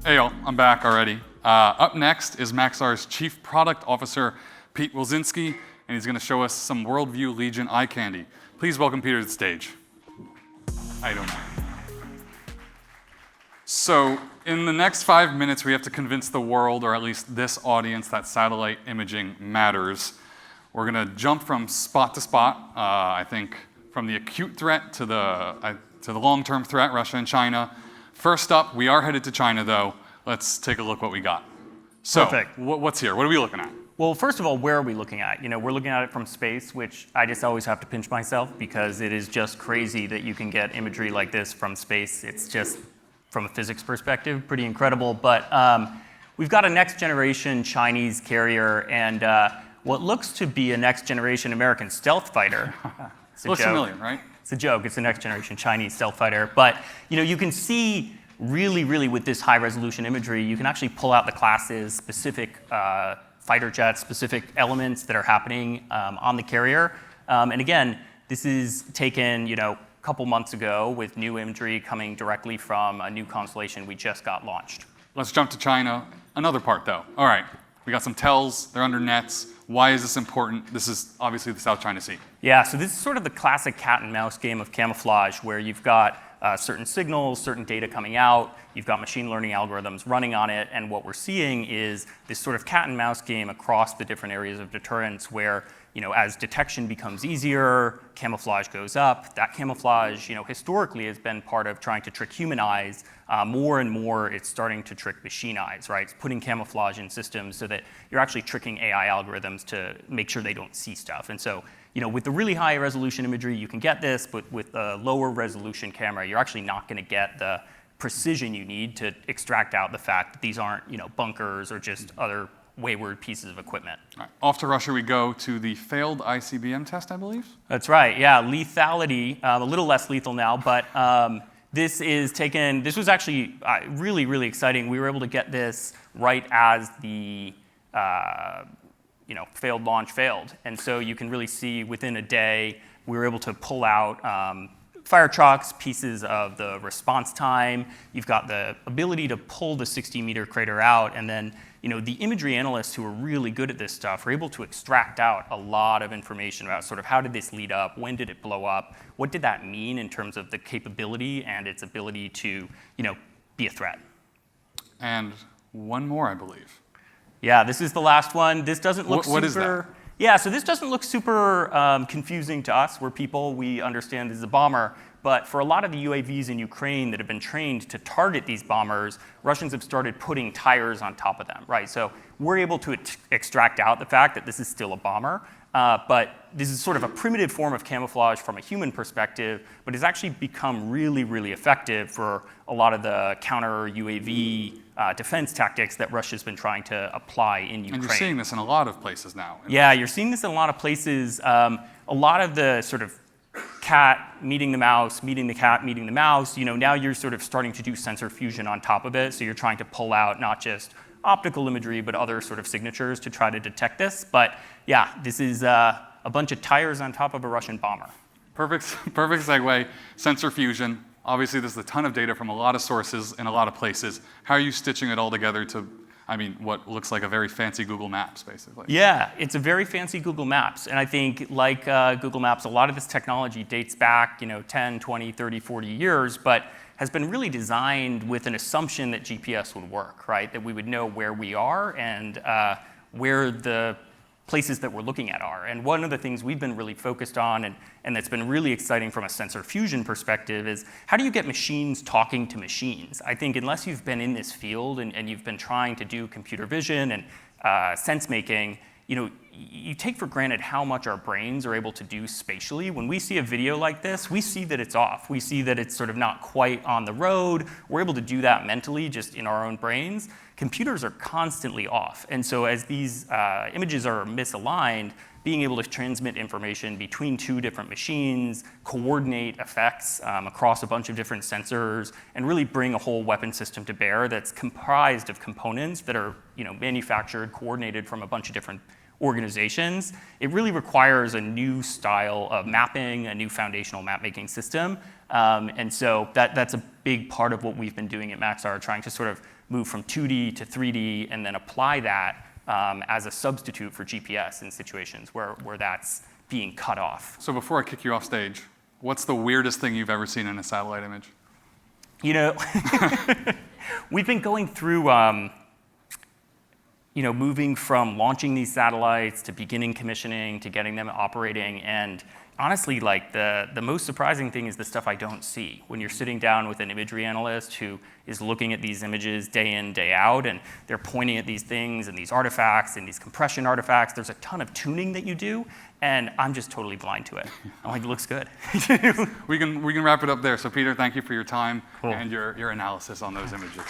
Hey y'all, I'm back already. Up next is Maxar's Chief Product Officer, Pete Wilczynski, and he's going to show us some Worldview Legion eye candy. Please welcome Peter to the stage. How you doing, man? So, in the next 5 minutes, we have to convince the world, or at least this audience, that satellite imaging matters. We're going to jump from spot to spot, I think from the acute threat to the long-term threat, Russia and China. First up, we are headed to China, though. Let's take a look what we got. So, Perfect. What's here? What are we looking at? Well, first of all, where are we looking at? We're looking at it from space, which I just always have to pinch myself because it is just crazy that you can get imagery like this from space. It's just, from a physics perspective, pretty incredible. But we've got a next-generation Chinese carrier and what looks to be a next-generation American stealth fighter. Looks familiar, right? It's a joke. It's a next-generation Chinese stealth fighter. But you can see really with this high-resolution imagery, you can actually pull out the classes, specific fighter jets, specific elements that are happening on the carrier. And again, this is taken a couple months ago with new imagery coming directly from a new constellation we just got launched. Let's jump to China. Another part, though. All right, we got some tells. They're under nets. Why is this important? This is obviously the South China Sea. Yeah, so this is sort of the classic cat and mouse game of camouflage where you've got certain signals, certain data coming out, you've got machine learning algorithms running on it, and what we're seeing is this sort of cat and mouse game across the different areas of deterrence where as detection becomes easier, camouflage goes up. That camouflage, historically has been part of trying to trick human eyes. More and more, it's starting to trick machine eyes, right? It's putting camouflage in systems so that you're actually tricking AI algorithms to make sure they don't see stuff. And so, with the really high resolution imagery, you can get this, but with a lower resolution camera, you're actually not going to get the precision you need to extract out the fact that these aren't, bunkers or just other wayward pieces of equipment. All right. Off to Russia we go to the failed ICBM test, I believe? That's right, yeah. Lethality, a little less lethal now, but this was actually really exciting. We were able to get this right as the failed launch failed. And so you can really see within a day, we were able to pull out fire trucks, pieces of the response time. You've got the ability to pull the 60-meter crater out, and then the imagery analysts who are really good at this stuff are able to extract out a lot of information about sort of how did this lead up, when did it blow up, what did that mean in terms of the capability and its ability to be a threat. And one more, I believe. Yeah, this is the last one. This doesn't look What is that? Yeah, so this doesn't look super confusing to us. We're people, we understand this is a bomber. But for a lot of the UAVs in Ukraine that have been trained to target these bombers, Russians have started putting tires on top of them, right? So we're able to extract out the fact that this is still a bomber. But this is sort of a primitive form of camouflage from a human perspective, but it's actually become really effective for a lot of the counter UAV defense tactics that Russia's been trying to apply in Ukraine. And you're seeing this in a lot of places now. Yeah, you're seeing this in a lot of places. A lot of the sort of cat meeting the mouse, meeting the cat, meeting the mouse, now you're sort of starting to do sensor fusion on top of it. So you're trying to pull out not just optical imagery, but other sort of signatures to try to detect this. But yeah, this is a bunch of tires on top of a Russian bomber. Perfect segue, sensor fusion. Obviously, there's a ton of data from a lot of sources in a lot of places. How are you stitching it all together to, what looks like a very fancy Google Maps, basically? Yeah, it's a very fancy Google Maps. And I think, like Google Maps, a lot of this technology dates back 10, 20, 30, 40 years, but has been really designed with an assumption that GPS would work, right? That we would know where we are and where the places that we're looking at are. And one of the things we've been really focused on and that's been really exciting from a sensor fusion perspective is how do you get machines talking to machines? I think unless you've been in this field and you've been trying to do computer vision and sense making, you take for granted how much our brains are able to do spatially. When we see a video like this, we see that it's off. We see that it's sort of not quite on the road. We're able to do that mentally just in our own brains. Computers are constantly off. And so as these images are misaligned, being able to transmit information between two different machines, coordinate effects across a bunch of different sensors, and really bring a whole weapon system to bear that's comprised of components that are manufactured, coordinated from a bunch of different organizations, it really requires a new style of mapping, a new foundational map-making system. And so that's a big part of what we've been doing at Maxar, trying to sort of move from 2D to 3D and then apply that as a substitute for GPS in situations where that's being cut off. So before I kick you off stage, what's the weirdest thing you've ever seen in a satellite image? You know, we've been going through moving from launching these satellites to beginning commissioning to getting them operating. And honestly, like the most surprising thing is the stuff I don't see. When you're sitting down with an imagery analyst who is looking at these images day in, day out, and they're pointing at these things and these artifacts and these compression artifacts, there's a ton of tuning that you do, and I'm just totally blind to it. I'm like, it looks good. We can wrap it up there. So Peter, thank you for your time Cool. and your analysis on those images.